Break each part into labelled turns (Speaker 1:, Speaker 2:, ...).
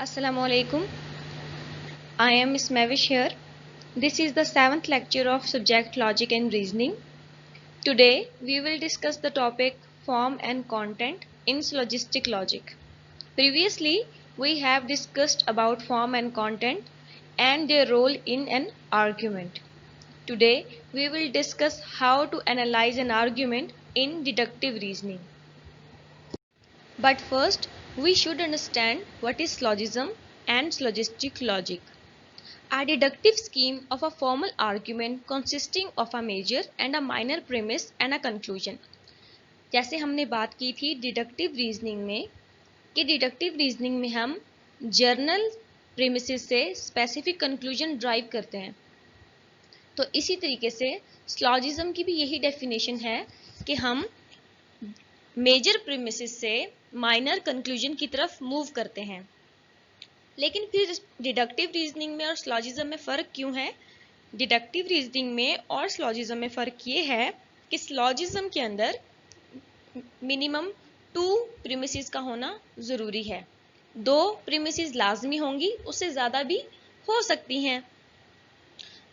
Speaker 1: Assalamualaikum. I am Miss Mavish here. This is the 7th lecture of subject logic and reasoning. Today we will discuss the topic form and content in syllogistic logic. Previously we have discussed about form and content and their role in an argument. Today we will discuss how to analyze an argument in deductive reasoning. But first we should understand what is syllogism and syllogistic logic. A deductive scheme of a formal argument consisting of a major and a minor premise and a conclusion. जैसे हमने बात की थी deductive reasoning में कि deductive reasoning में हम journal premises से स्पेसिफिक कंक्लूजन ड्राइव करते हैं, तो इसी तरीके से स्लॉजिज्म की भी यही डेफिनेशन है कि हम मेजर प्रीमिसेस से माइनर कंक्लूजन की तरफ मूव करते हैं। लेकिन फिर डिडक्टिव रीजनिंग में और स्लॉजिज्म में फ़र्क क्यों है? डिडक्टिव रीजनिंग में और स्लॉजिज्म में फ़र्क ये है कि स्लॉजिज्म के अंदर मिनिमम 2 प्रीमिसेस का होना ज़रूरी है। 2 प्रीमिसेस लाजमी होंगी, उससे ज़्यादा भी हो सकती हैं।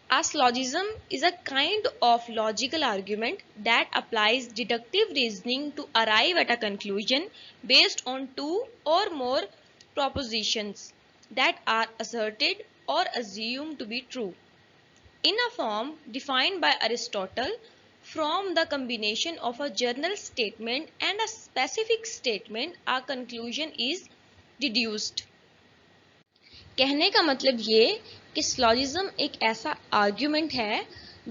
Speaker 1: A syllogism is a kind of logical argument that applies deductive reasoning to arrive at a conclusion based on 2 or more propositions that are asserted or assumed to be true. In a form defined by Aristotle, from the combination of a general statement and a specific statement, a conclusion is deduced. कहने का मतलब ये कि स्लॉजिज्म एक ऐसा argument है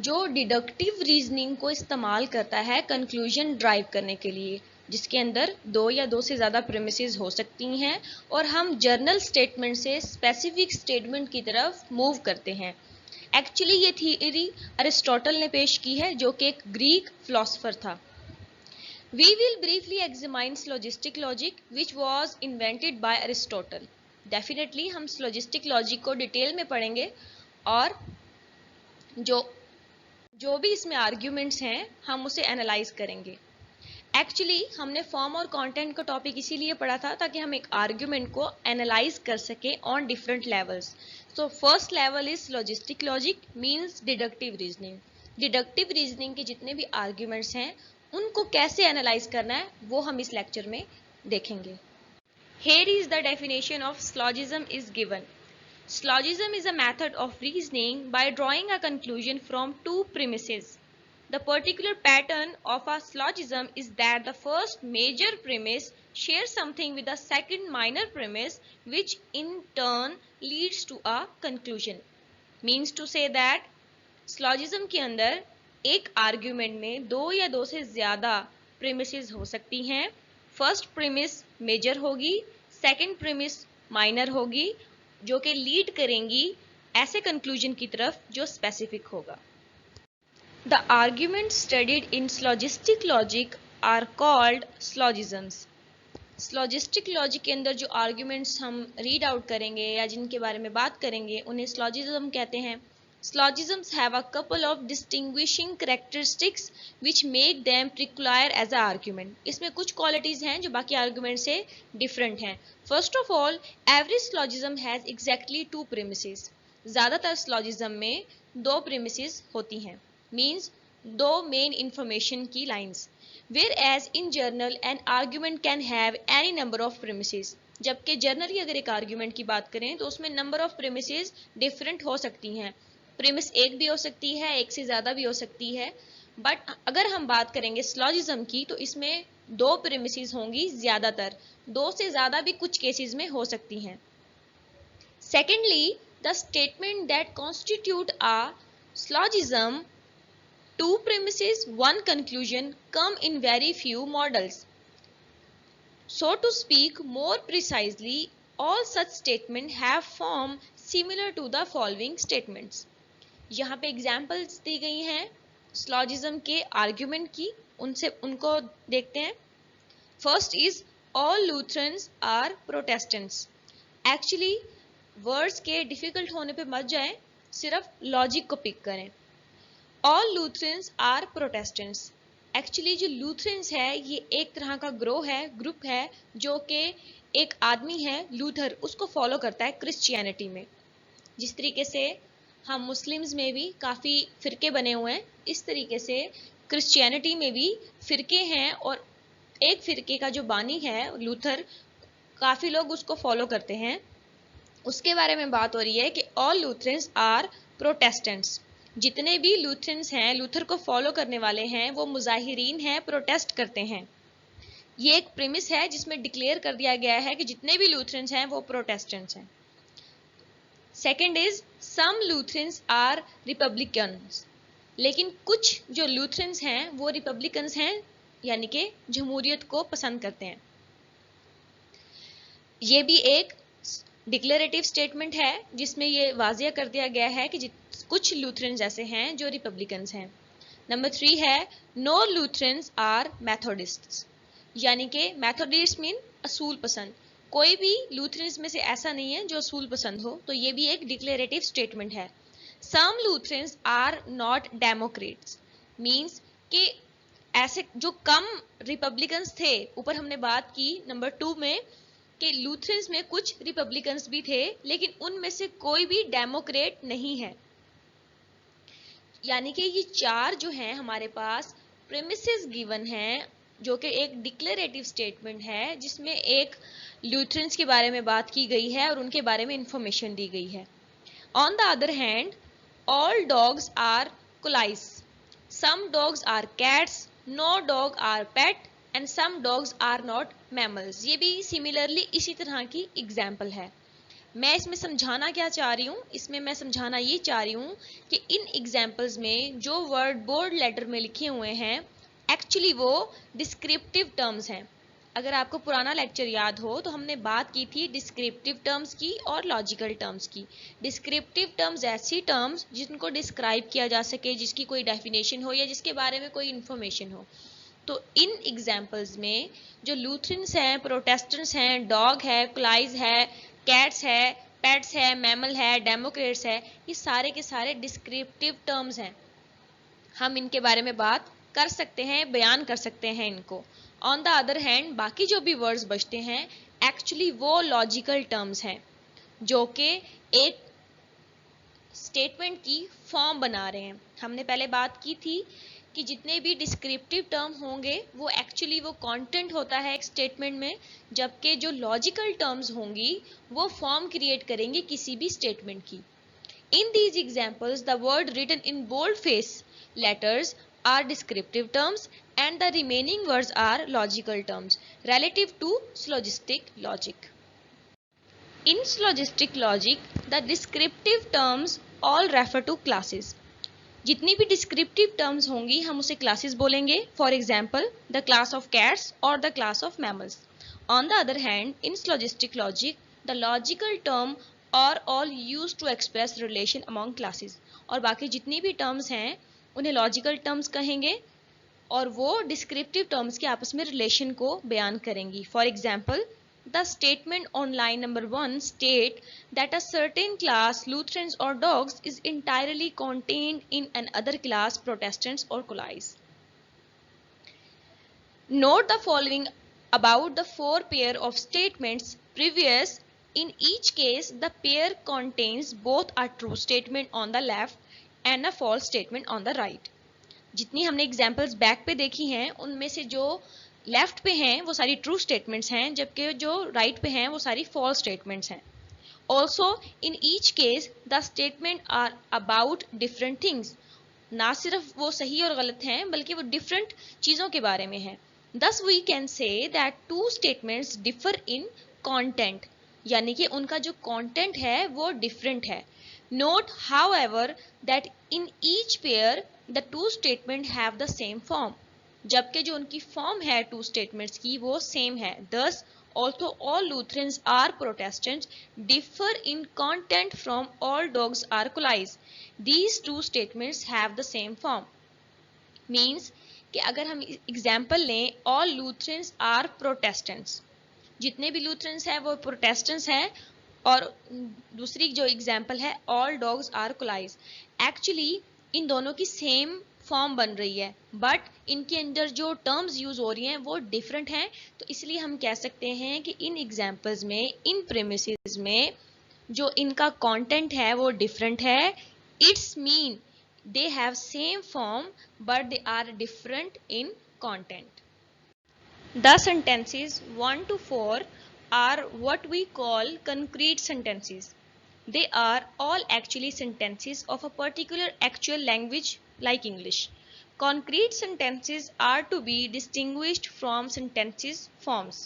Speaker 1: जो deductive reasoning को इस्तेमाल करता है कंक्लूजन ड्राइव करने के लिए, जिसके अंदर 2 या 2 से ज़्यादा प्रीमिसेस हो सकती हैं और हम जर्नल स्टेटमेंट से स्पेसिफिक स्टेटमेंट की तरफ मूव करते हैं। एक्चुअली ये थियरी अरिस्टोटल ने पेश की है, जो कि एक ग्रीक फिलोसोफर था। We will briefly examine syllogistic logic which was invented by Aristotle. Definitely हम स्लॉजिस्टिक लॉजिक को डिटेल में पढ़ेंगे और जो भी इसमें आर्ग्यूमेंट्स हैं हम उसे एनालाइज करेंगे। एक्चुअली हमने फॉर्म और कंटेंट का टॉपिक इसीलिए पढ़ा था ताकि हम एक आर्ग्यूमेंट को एनालाइज कर सकें on different levels. So first level is syllogistic logic means deductive reasoning. Deductive reasoning के जितने भी आर्ग्यूमेंट्स हैं उनको कैसे एनालाइज करना है वो हम इस लेक्चर में देखेंगे। Here is the definition of syllogism is given. Syllogism is a method of reasoning by drawing a conclusion from 2 premises. The particular pattern of a syllogism is that the first major premise shares something with the second minor premise, which in turn leads to a conclusion. Means to say that syllogism के अंदर एक argument में 2 या 2 से ज़्यादा premises हो सकती हैं। फर्स्ट प्रीमिस मेजर होगी, सेकंड प्रीमिस माइनर होगी, जो कि लीड करेंगी ऐसे कंक्लूजन की तरफ जो स्पेसिफिक होगा। The argument studied in syllogistic logic are called syllogisms. Syllogistic logic के अंदर जो आर्ग्यूमेंट्स हम रीड आउट करेंगे या जिनके बारे में बात करेंगे उन्हें स्लॉजिज्म कहते हैं। Syllogisms have a couple of distinguishing characteristics which make them peculiar as an argument. इसमें कुछ qualities हैं जो बाकी argument से different हैं। First of all, every syllogism has exactly 2 premises. ज़्यादातर syllogism में 2 premises होती हैं, means 2 main information की lines. Whereas in general an argument can have any number of premises. जबकि जनरली अगर एक आर्ग्यूमेंट की बात करें तो उसमें नंबर ऑफ प्रीमिसेस डिफरेंट हो सकती हैं। प्रीमिस एक भी हो सकती है, एक से ज़्यादा भी हो सकती है। बट अगर हम बात करेंगे स्लॉजिज्म की तो इसमें 2 प्रीमिसेस होंगी ज़्यादातर, 2 से ज़्यादा भी कुछ केसेस में हो सकती हैं। Secondly, the statement that constitute a syllogism 2 premises 1 conclusion come in very few models. So to speak more precisely, all such statements have form similar to the following statements. यहाँ पे एग्जाम्पल्स दी गई हैं स्लॉजिज्म के argument की, उनको देखते हैं। First is all Lutherans are Protestants. Actually words के डिफिकल्ट होने पे मत जाएं, सिर्फ लॉजिक को पिक करें। All Lutherans are Protestants. Actually जो लूथरन्स है ये एक तरह का ग्रुप है जो कि एक आदमी है लूथर, उसको फॉलो करता है क्रिश्चियनिटी में। जिस तरीके से हम मुस्लिम्स में भी काफ़ी फ़िरके बने हुए हैं, इस तरीके से क्रिश्चियनिटी में भी फ़िरके हैं, और एक फ़िरके का जो बानी है लूथर, काफ़ी लोग उसको फॉलो करते हैं। उसके बारे में बात हो रही है कि ऑल लूथरन्स आर प्रोटेस्टेंट्स। जितने भी लूथरन्स हैं, लूथर को फॉलो करने वाले हैं, वो मुजाहिरीन हैं, प्रोटेस्ट करते हैं। ये एक प्रीमिस है जिसमें डिक्लेयर कर दिया गया है कि जितने भी लूथरन्स हैं वो प्रोटेस्टेंट्स हैं। Second is some Lutherans are Republicans. लेकिन कुछ जो लूथरन्स हैं वो रिपब्लिकन्स हैं, यानी कि जमहूरियत को पसंद करते हैं। ये भी एक डिक्लेरेटिव स्टेटमेंट है जिसमें ये वाजिया कर दिया गया है कि कुछ लूथरन्स ऐसे हैं जो रिपब्लिकन्स हैं। नंबर 3 है नो लूथरन्स आर मैथोडिस्ट्स, यानी कि मैथोडिस्ट मीन असूल पसंद। कोई भी लूथरन्स में से ऐसा नहीं है जो असूल पसंद हो, तो ये भी एक डिक्लेरेटिव स्टेटमेंट है। सम Lutherans are not Democrats, means कि ऐसे जो कम रिपब्लिकन्स थे, ऊपर हमने बात की नंबर 2 में कि लूथरन्स में कुछ रिपब्लिकन्स भी थे, लेकिन उनमें से कोई भी डेमोक्रेट नहीं है। यानी कि ये 4 जो हैं हमारे पास प्रेमिसेस गिवन हैं, जो कि एक डिक्लेरेटिव स्टेटमेंट है जिसमें एक लूथरन्स के बारे में बात की गई है और उनके बारे में इंफॉर्मेशन दी गई है। On the other hand, all dogs are collies, some dogs are cats, no dog are pet and some dogs are not mammals. ये भी सिमिलरली इसी तरह की एग्जाम्पल है। मैं इसमें समझाना क्या चाह रही हूँ, इसमें मैं समझाना ये चाह रही हूँ कि इन एग्जाम्पल्स में जो वर्ड बोल्ड लेटर में लिखे हुए हैं, एक्चुअली वो डिस्क्रिप्टिव टर्म्स हैं। अगर आपको पुराना लेक्चर याद हो तो हमने बात की थी डिस्क्रिप्टिव टर्म्स की और लॉजिकल टर्म्स की। डिस्क्रिप्टिव टर्म्स ऐसी टर्म्स जिनको डिस्क्राइब किया जा सके, जिसकी कोई डेफिनेशन हो या जिसके बारे में कोई इन्फॉर्मेशन हो। तो इन एग्जाम्पल्स में जो लूथरन्स हैं, प्रोटेस्टेंट्स हैं, डॉग है, क्लाइज है, कैट्स है, पेट्स है, मैमल है, डेमोक्रेट्स है, ये सारे के सारे डिस्क्रिप्टिव टर्म्स हैं। हम इनके बारे में बात कर सकते हैं, बयान कर सकते हैं इनको। ऑन द अदर हैंड, बाकी जो भी वर्ड्स बचते हैं एक्चुअली वो लॉजिकल टर्म्स हैं जो कि एक स्टेटमेंट की फॉर्म बना रहे हैं। हमने पहले बात की थी कि जितने भी डिस्क्रिप्टिव टर्म होंगे वो एक्चुअली वो कंटेंट होता है एक स्टेटमेंट में, जबकि जो लॉजिकल टर्म्स होंगी वो फॉर्म क्रिएट करेंगे किसी भी स्टेटमेंट की। In these examples the word written in bold face letters are descriptive terms and the remaining words are logical terms relative to syllogistic logic. In syllogistic logic, the descriptive terms all refer to classes. जितनी भी descriptive terms होंगी हम उसे classes बोलेंगे. For example, the class of cats or the class of mammals. On the other hand, in syllogistic logic, the logical term are all used to express relation among classes. और बाकी जितनी भी terms हैं उन्हें logical terms कहेंगे और वो descriptive terms के आपस में रिलेशन को बयान करेंगी। For example, the statement on line number 1 state that a certain class Lutherans और dogs is entirely contained in an other class Protestants और collies. Note the following about the 4 pair of statements previous. In each case, the pair contains both a true statement on the left and a false statement on the right. जितनी हमने examples back पे देखी हैं उनमें से जो left पे हैं वो सारी ट्रू स्टेटमेंट्स हैं, जबकि जो राइट पे हैं वो सारी फॉल्स स्टेटमेंट्स हैं। Also in each case the statement are about different things. ना सिर्फ वो सही और गलत हैं बल्कि वो डिफरेंट चीज़ों के बारे में हैं। Thus we can say that two statements differ in content, यानी कि उनका जो content है वो different है। Note, however, that in each pair the two statements have the same form, जबकि जो उनकी form है two statements की वो same है। Thus, although all Lutherans are Protestants, differ in content from all dogs are colis. These two statements have the same form. Means कि अगर हम एग्जाम्पल लें, ऑल लूथरन्स आर प्रोटेस्टेंट्स, जितने भी लूथरन्स हैं वो प्रोटेस्टेंट्स हैं, और दूसरी जो एग्जाम्पल है all dogs are collies, actually इन दोनों की सेम फॉर्म बन रही है, बट इनके अंदर जो टर्म्स यूज हो रही हैं वो डिफरेंट हैं। तो इसलिए हम कह सकते हैं कि इन एग्जाम्पल्स में, इन प्रेमिसेस में जो इनका कंटेंट है वो डिफरेंट है। It's mean they have same form but they are different in content. The sentences 1 to 4 are what we call concrete sentences. They are all actually sentences of a particular actual language like English. Concrete sentences are to be distinguished from sentences forms.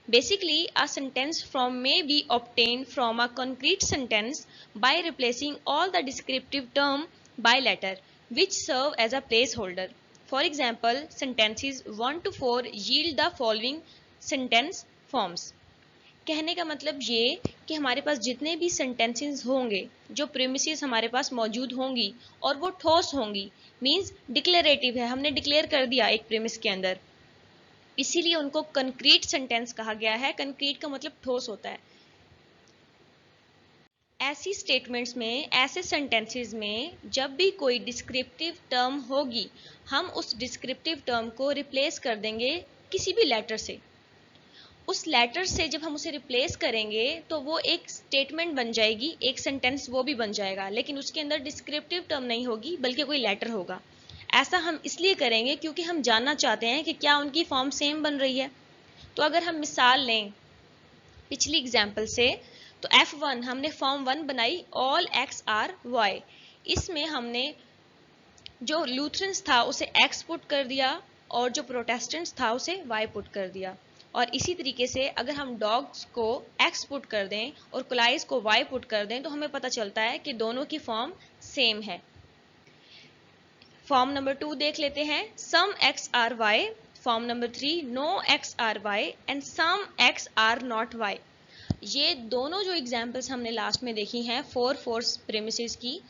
Speaker 1: Basically, a sentence form may be obtained from a concrete sentence by replacing all the descriptive term by letter, which serve as a placeholder. For example, sentences 1 to 4 yield the following sentence forms. कहने का मतलब ये कि हमारे पास जितने भी sentences होंगे, जो प्रीमिसेस हमारे पास मौजूद होंगी और वो ठोस होंगी, मींस डिक्लेरेटिव है, हमने डिक्लेयर कर दिया एक प्रीमिस के अंदर, इसीलिए उनको कंक्रीट सेंटेंस कहा गया है। कंक्रीट का मतलब ठोस होता है। ऐसी स्टेटमेंट्स में, ऐसे सेंटेंसेस में जब भी कोई डिस्क्रिप्टिव टर्म होगी, हम उस डिस्क्रिप्टिव टर्म को रिप्लेस कर देंगे किसी भी लेटर से। उस लेटर से जब हम उसे रिप्लेस करेंगे तो वो एक स्टेटमेंट बन जाएगी, एक सेंटेंस वो भी बन जाएगा, लेकिन उसके अंदर डिस्क्रिप्टिव टर्म नहीं होगी बल्कि कोई लेटर होगा। ऐसा हम इसलिए करेंगे क्योंकि हम जानना चाहते हैं कि क्या उनकी फॉर्म सेम बन रही है। तो अगर हम मिसाल लें पिछली एग्जाम्पल से, तो F1 हमने फॉर्म 1 बनाई, ऑल एक्स आर वाई। इसमें हमने जो लूथरन्स था उसे एक्स पुट कर दिया और जो प्रोटेस्टेंट्स था उसे वाई पुट कर दिया। और इसी तरीके से अगर हम डॉग्स को एक्स पुट कर दें और कुलाइस को वाई पुट कर दें तो हमें पता चलता है कि दोनों की फॉर्म सेम है। फॉर्म नंबर 2 देख लेते हैं, some X are Y. Form number 3, no X are Y and some X are not Y. ये दोनों जो एग्जाम्पल्स हमने लास्ट में देखी हैं 4 प्रेमिसेस की,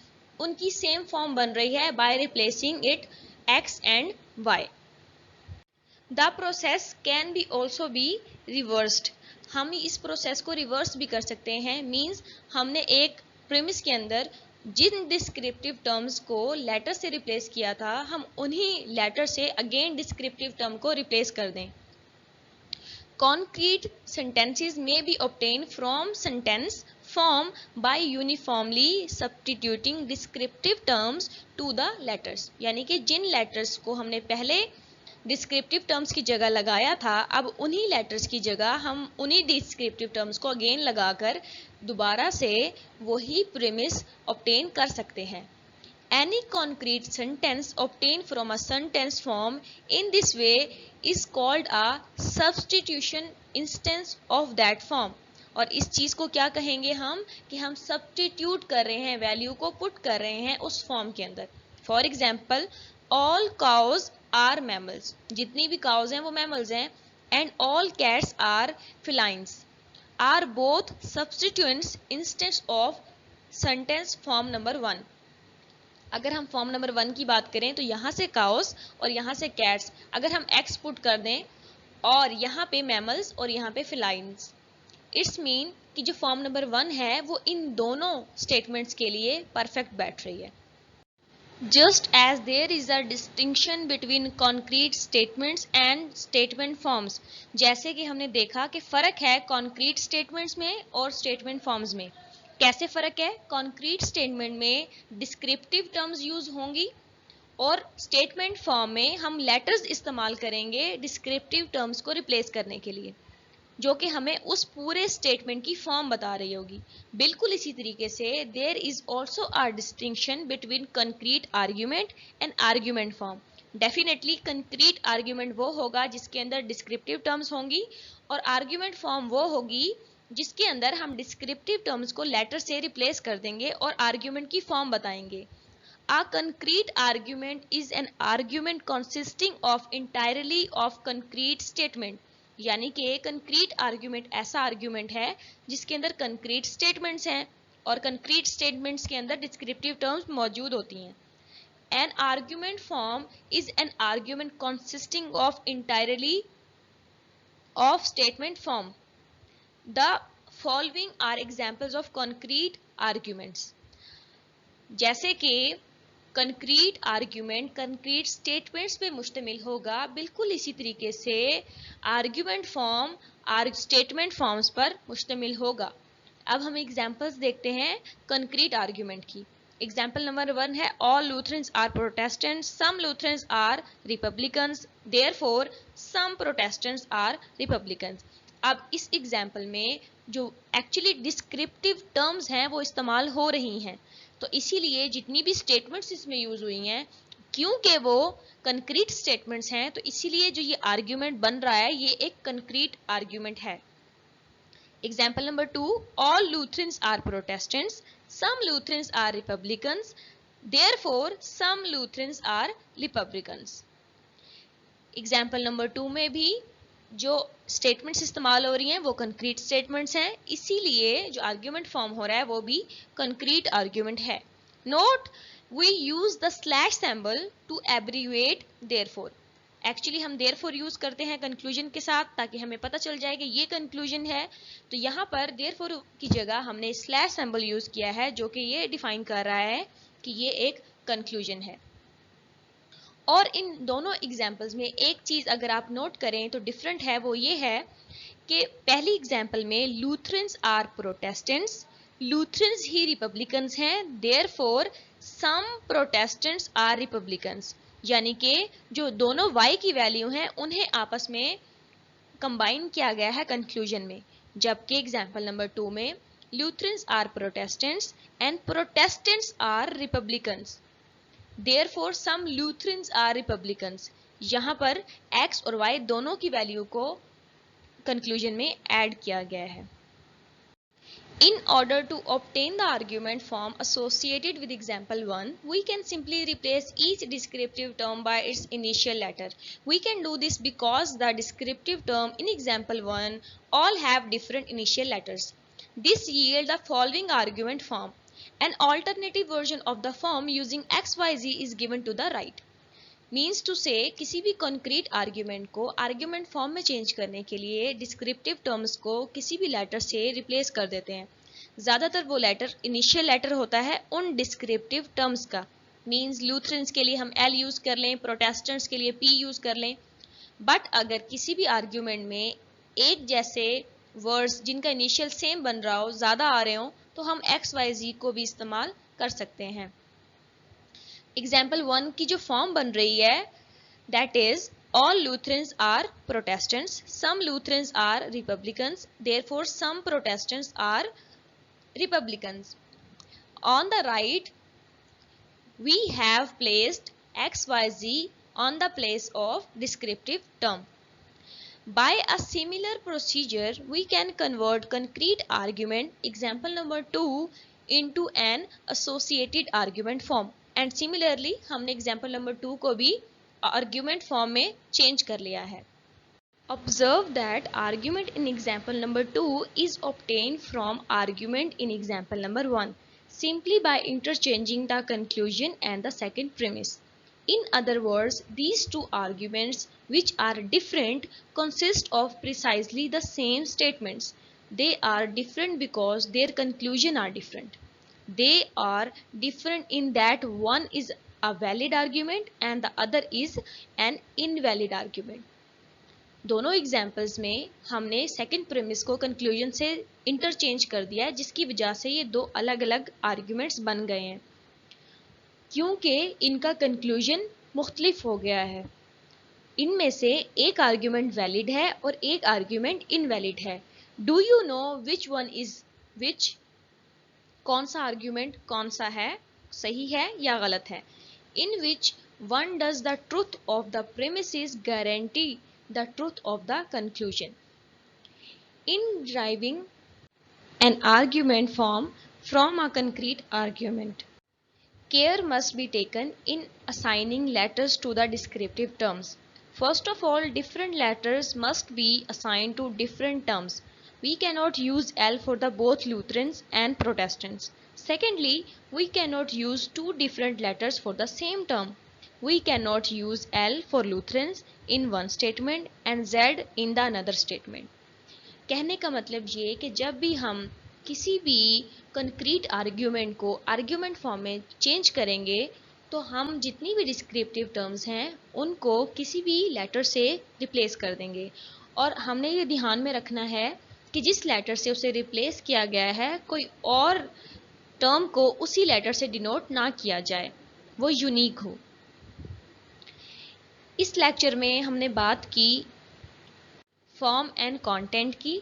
Speaker 1: उनकी सेम फॉर्म बन रही है by replacing it X and Y. The process can be also be reversed. हम इस प्रोसेस को रिवर्स भी कर सकते हैं। मीन्स हमने एक प्रेमिस के अंदर जिन डिस्क्रिप्टिव टर्म्स को लेटर से रिप्लेस किया था, हम उन्हीं लेटर से अगेन डिस्क्रिप्टिव टर्म को रिप्लेस कर दें। Concrete sentences may be obtained from sentence form by uniformly substituting descriptive terms to the letters। यानी कि जिन letters को हमने पहले डिस्क्रिप्टिव टर्म्स की जगह लगाया था, अब उन्हीं लेटर्स की जगह हम उन्हीं डिस्क्रिप्टिव टर्म्स को अगेन लगाकर दोबारा से वही प्रीमिस ऑब्टेन कर सकते हैं। Any concrete sentence obtained from a sentence form in this way is called a substitution instance of that form। और इस चीज को क्या कहेंगे हम, कि हम सब्स्टिट्यूट कर रहे हैं, वैल्यू को पुट कर रहे हैं उस फॉर्म के अंदर। For example, all cows are mammals. जितनी भी काउज हैं वो मैमल्स हैं। And all cats are felines are both substituents instance of sentence form number 1। अगर हम फॉर्म नंबर 1 की बात करें तो यहाँ से काउस और यहाँ से कैट्स, अगर हम एक्स पुट कर दें और यहाँ पे मैमल्स और यहाँ पे फिलाइंस, इट्स मीन कि जो फॉर्म नंबर 1 है वो इन दोनों स्टेटमेंट्स के लिए परफेक्ट बैठ रही है। Just as there is a distinction between concrete statements and statement forms, जैसे कि हमने देखा कि फर्क है concrete statements में और statement forms में। कैसे फर्क है? concrete statement में descriptive terms यूज होंगी और statement form में हम letters इस्तेमाल करेंगे descriptive terms को replace करने के लिए, जो कि हमें उस पूरे स्टेटमेंट की फॉर्म बता रही होगी। बिल्कुल इसी तरीके से there is also a distinction between concrete argument and argument form. Definitely concrete argument वो होगा जिसके अंदर डिस्क्रिप्टिव टर्म्स होंगी और आर्ग्यूमेंट फॉर्म वो होगी जिसके अंदर हम डिस्क्रिप्टिव टर्म्स को लेटर से रिप्लेस कर देंगे और आर्ग्यूमेंट की फॉर्म बताएंगे। A concrete argument is an argument consisting of entirely of concrete statement। यानी कि कंक्रीट आर्ग्यूमेंट ऐसा आर्ग्यूमेंट है जिसके अंदर कंक्रीट स्टेटमेंट्स हैं और कंक्रीट स्टेटमेंट्स के अंदर डिस्क्रिप्टिव टर्म्स मौजूद होती हैं। An argument form is an argument consisting of entirely of statement form. The following are examples of concrete arguments. जैसे कि कंक्रीट आर्ग्यूमेंट कंक्रीट स्टेटमेंट्स पे मुश्तमिल होगा, बिल्कुल इसी तरीके से आर्ग्यूमेंट फॉर्म स्टेटमेंट फॉर्म्स पर मुश्तमिल होगा। अब हम एग्जांपल्स देखते हैं कंक्रीट आर्ग्यूमेंट की। एग्जाम्पल नंबर 1 है all Lutherans are Protestants, some Lutherans are Republicans, therefore some Protestants are Republicans. अब इस एग्जाम्पल में जो एक्चुअली डिस्क्रिप्टिव टर्म्स हैं वो इस्तेमाल हो रही हैं, तो इसीलिए जितनी भी स्टेटमेंट्स इसमें यूज हुई हैं, क्योंकि वो कंक्रीट स्टेटमेंट्स हैं, तो इसीलिए जो ये आर्ग्यूमेंट बन रहा है ये एक कंक्रीट आर्ग्यूमेंट है। Example number 2 all Lutherans are Protestants, some Lutherans are Republicans, therefore some Lutherans are Republicans. Example number 2 में भी जो स्टेटमेंट्स इस्तेमाल हो रही हैं वो कंक्रीट स्टेटमेंट्स हैं, इसीलिए जो आर्ग्यूमेंट फॉर्म हो रहा है वो भी कंक्रीट आर्ग्यूमेंट है। Note we use the slash symbol to abbreviate therefore. Actually हम देयरफॉर यूज करते हैं कंक्लूजन के साथ ताकि हमें पता चल जाए कि ये कंक्लूजन है, तो यहाँ पर देयरफॉर की जगह हमने स्लैश सिंबल यूज किया है जो कि ये डिफाइन कर रहा है कि ये एक कंक्लूजन है। और इन दोनों एग्जाम्पल्स में एक चीज अगर आप नोट करें तो डिफरेंट है, वो ये है कि पहली एग्जाम्पल में लूथरन्स आर प्रोटेस्टेंट्स, लूथरन्स ही रिपब्लिकन्स हैं, therefore some Protestants are Republicans, यानी कि जो दोनों y की वैल्यू हैं उन्हें आपस में कंबाइन किया गया है कंक्लूजन में। जबकि एग्जाम्पल नंबर 2 में Lutherans are Protestants and Protestants are Republicans, therefore some Lutherans are Republicans, यहाँ पर x और y दोनों की वैल्यू को कंक्लूजन में ऐड किया गया है। In order to obtain the argument form associated with example 1, we can simply replace each descriptive term by its initial letter. We can do this because the descriptive term in example 1 all have different initial letters. This yields the following argument form. An alternative version of the form using XYZ is given to the right. Means to say किसी भी concrete argument को argument form में change करने के लिए descriptive terms को किसी भी लेटर से रिप्लेस कर देते हैं। ज़्यादातर वो लेटर इनिशियल लेटर होता है उन डिस्क्रिप्टिव टर्म्स का। मीन्स लूथरन्स के लिए हम L यूज़ कर लें, प्रोटेस्टेंट्स के लिए P यूज़ कर लें। बट अगर किसी भी आर्ग्यूमेंट में एक जैसे वर्ड्स जिनका इनिशियल सेम बन रहा हो, ज़्यादा आ रहे हो, तो हम XYZ को भी इस्तेमाल कर सकते हैं। एग्जाम्पल 1 की जो फॉर्म बन रही है that is all Lutherans are Protestants, some Lutherans are Republicans, therefore some Protestants are Republicans. On the right we have placed XYZ on the place of descriptive term. By a similar procedure we can convert concrete argument example number 2 into an associated argument form. And similarly हमने example number 2 को भी argument form में change कर लिया है। Observe that argument in example number 2 is obtain from argument in example number 1 simply by interchanging the conclusion and the second premise. In other words, these two arguments which are different consist of precisely the same statements. They are different because their conclusions are different. They are different in that one is a valid argument and the other is an invalid argument. दोनों examples में हमने second premise को conclusion से interchange कर दिया है, जिसकी वजह से ये दो अलग अलग आर्ग्यूमेंट्स बन गए हैं क्योंकि इनका कंक्लूजन मुख्तलिफ हो गया है। इनमें से एक आर्ग्यूमेंट वैलिड है और एक आर्ग्यूमेंट इनवैलिड है। Do you know which one is which? कौन सा आर्ग्यूमेंट कौन सा है, सही है या गलत है? In which one does the truth of the premises guarantee the truth of the conclusion? In driving an argument form from a concrete argument, care must be taken in assigning letters to the descriptive terms. First of all, different letters must be assigned to different terms. We cannot use L for the both Lutherans and Protestants. Secondly, we cannot use two different letters for the same term. We cannot use L for Lutherans in one statement and Z in the another statement. कहने का मतलब ये कि जब भी हम किसी भी कंक्रीट आर्ग्यूमेंट को आर्ग्यूमेंट फॉर्म में चेंज करेंगे तो हम जितनी भी डिस्क्रिप्टिव टर्म्स हैं उनको किसी भी लेटर से रिप्लेस कर देंगे, और हमने ये ध्यान में रखना है कि जिस लेटर से उसे रिप्लेस किया गया है कोई और टर्म को उसी लेटर से डिनोट ना किया जाए, वो यूनिक हो। इस लेक्चर में हमने बात की फॉर्म एंड कंटेंट की,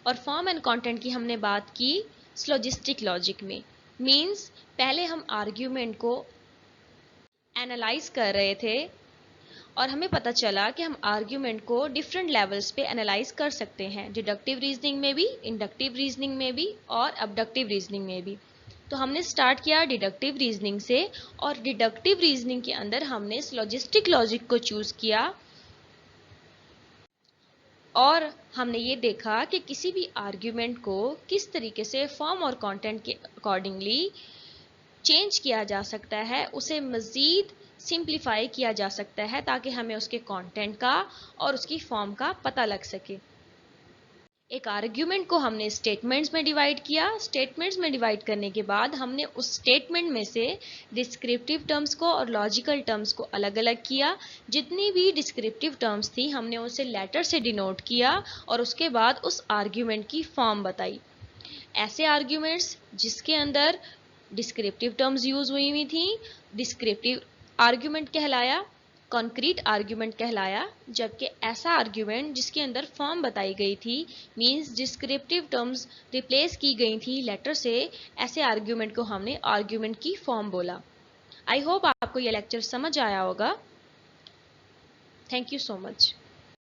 Speaker 1: और फॉर्म एंड कंटेंट की हमने बात की सिलोजिस्टिक लॉजिक में। मींस पहले हम आर्ग्यूमेंट को एनालाइज कर रहे थे और हमें पता चला कि हम आर्ग्यूमेंट को डिफरेंट लेवल्स पे एनालाइज कर सकते हैं, डिडक्टिव रीजनिंग में भी, इंडक्टिव रीजनिंग में भी और अबडक्टिव रीजनिंग में भी। तो हमने स्टार्ट किया डिडक्टिव रीजनिंग से, और डिडक्टिव रीजनिंग के अंदर हमने सिलोजिस्टिक लॉजिक को चूज किया, और हमने ये देखा कि किसी भी आर्ग्यूमेंट को किस तरीके से फॉर्म और कंटेंट के अकॉर्डिंगली चेंज किया जा सकता है, उसे मज़ीद सिंप्लीफाई किया जा सकता है ताकि हमें उसके कंटेंट का और उसकी फॉर्म का पता लग सके। एक आर्ग्यूमेंट को हमने स्टेटमेंट्स में डिवाइड किया, स्टेटमेंट्स में डिवाइड करने के बाद हमने उस स्टेटमेंट में से डिस्क्रिप्टिव टर्म्स को और लॉजिकल टर्म्स को अलग अलग किया। जितनी भी डिस्क्रिप्टिव टर्म्स थी हमने उसे लेटर से डिनोट किया और उसके बाद उस आर्ग्यूमेंट की फॉर्म बताई। ऐसे आर्ग्यूमेंट्स जिसके अंदर डिस्क्रिप्टिव टर्म्स यूज हुई थी डिस्क्रिप्टिव आर्ग्यूमेंट कहलाया, कॉन्क्रीट आर्ग्यूमेंट कहलाया। जबकि ऐसा आर्ग्यूमेंट जिसके अंदर फॉर्म बताई गई थी, मींस डिस्क्रिप्टिव टर्म्स रिप्लेस की गई थी लेटर से, ऐसे आर्ग्यूमेंट को हमने आर्ग्यूमेंट की फॉर्म बोला। आई होप आपको यह लेक्चर समझ आया होगा। Thank you so much.